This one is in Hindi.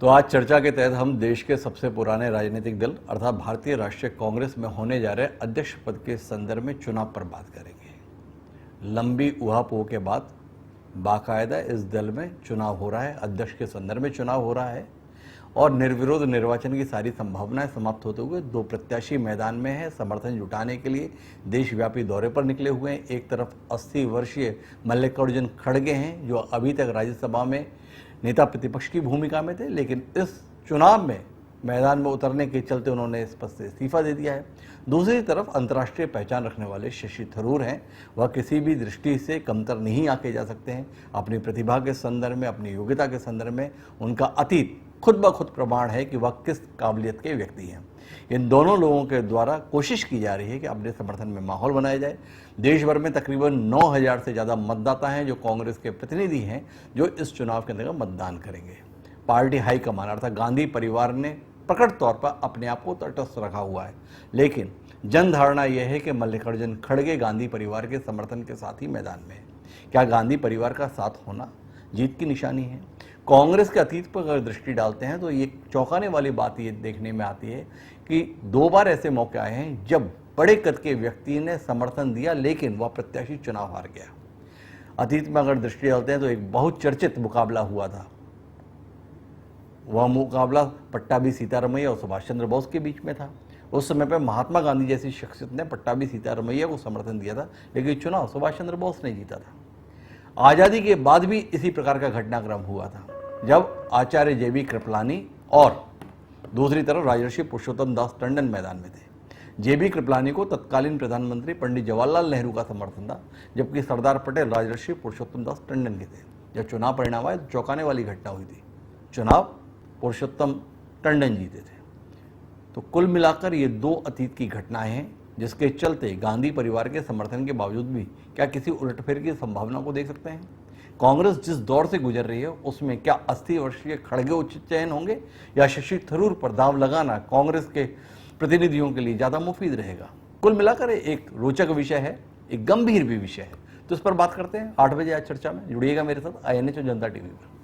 तो आज चर्चा के तहत हम देश के सबसे पुराने राजनीतिक दल अर्थात भारतीय राष्ट्रीय कांग्रेस में होने जा रहे अध्यक्ष पद के संदर्भ में चुनाव पर बात करेंगे। लंबी उहापोह के बाद बाकायदा इस दल में चुनाव हो रहा है, अध्यक्ष के संदर्भ में चुनाव हो रहा है और निर्विरोध निर्वाचन की सारी संभावनाएं समाप्त होते हुए दो प्रत्याशी मैदान में हैं। समर्थन जुटाने के लिए देशव्यापी दौरे पर निकले हुए हैं। एक तरफ 80 वर्षीय मल्लिकार्जुन खड़गे हैं जो अभी तक राज्यसभा में नेता प्रतिपक्ष की भूमिका में थे, लेकिन इस चुनाव में मैदान में उतरने के चलते उन्होंने इस पद से इस्तीफा दे दिया है। दूसरी तरफ अंतर्राष्ट्रीय पहचान रखने वाले शशि थरूर हैं, वह किसी भी दृष्टि से कमतर नहीं आके जा सकते हैं। अपनी प्रतिभा के संदर्भ में, अपनी योग्यता के संदर्भ में उनका अतीत खुद ब खुद प्रमाण है कि वह किस काबिलियत के व्यक्ति हैं। इन दोनों लोगों के द्वारा कोशिश की जा रही है कि अपने समर्थन में माहौल बनाया जाए। देश भर में तकरीबन 9000 से ज़्यादा मतदाता हैं जो कांग्रेस के प्रतिनिधि हैं जो इस चुनाव के अंतर्गत मतदान करेंगे। पार्टी हाईकमान अर्थात गांधी परिवार ने प्रकट तौर पर अपने आप को तटस्थ रखा हुआ है, लेकिन जन धारणा यह है कि मल्लिकार्जुन खड़गे गांधी परिवार के समर्थन के साथ ही मैदान में है। क्या गांधी परिवार का साथ होना जीत की निशानी है? कांग्रेस के अतीत पर अगर दृष्टि डालते हैं तो ये चौंकाने वाली बात ये देखने में आती है कि 2 बार ऐसे मौके आए हैं जब बड़े कद के व्यक्ति ने समर्थन दिया लेकिन वह प्रत्याशी चुनाव हार गया। अतीत में अगर दृष्टि डालते हैं तो एक बहुत चर्चित मुकाबला हुआ था। वह मुकाबला पट्टाभी सीतारमैया और सुभाष चंद्र बोस के बीच में था। उस समय पर महात्मा गांधी जैसी शख्सियत ने पट्टाभी सीतारमैया को समर्थन दिया था, लेकिन चुनाव सुभाष चंद्र बोस ने जीता था। आज़ादी के बाद भी इसी प्रकार का घटनाक्रम हुआ था जब आचार्य जेबी कृपलानी और दूसरी तरफ राजर्षि पुरुषोत्तम दास टंडन मैदान में थे। जेबी कृपलानी को तत्कालीन प्रधानमंत्री पंडित जवाहरलाल नेहरू का समर्थन था, जबकि सरदार पटेल राजर्षि पुरुषोत्तम दास टंडन के थे। जब चुनाव परिणाम आए तो चौंकाने वाली घटना हुई थी, चुनाव पुरुषोत्तम टंडन जीते थे। तो कुल मिलाकर ये 2 अतीत की घटनाएं हैं जिसके चलते गांधी परिवार के समर्थन के बावजूद भी क्या किसी उलटफेर की संभावना को देख सकते हैं? कांग्रेस जिस दौर से गुजर रही है उसमें क्या 80 वर्षीय खड़गे उचित चयन होंगे या शशि थरूर पर दांव लगाना कांग्रेस के प्रतिनिधियों के लिए ज़्यादा मुफीद रहेगा? कुल मिलाकर एक रोचक विषय है, एक गंभीर भी विषय है। तो इस पर बात करते हैं 8 बजे आज चर्चा में। जुड़िएगा मेरे साथ INA जनता टीवी पर।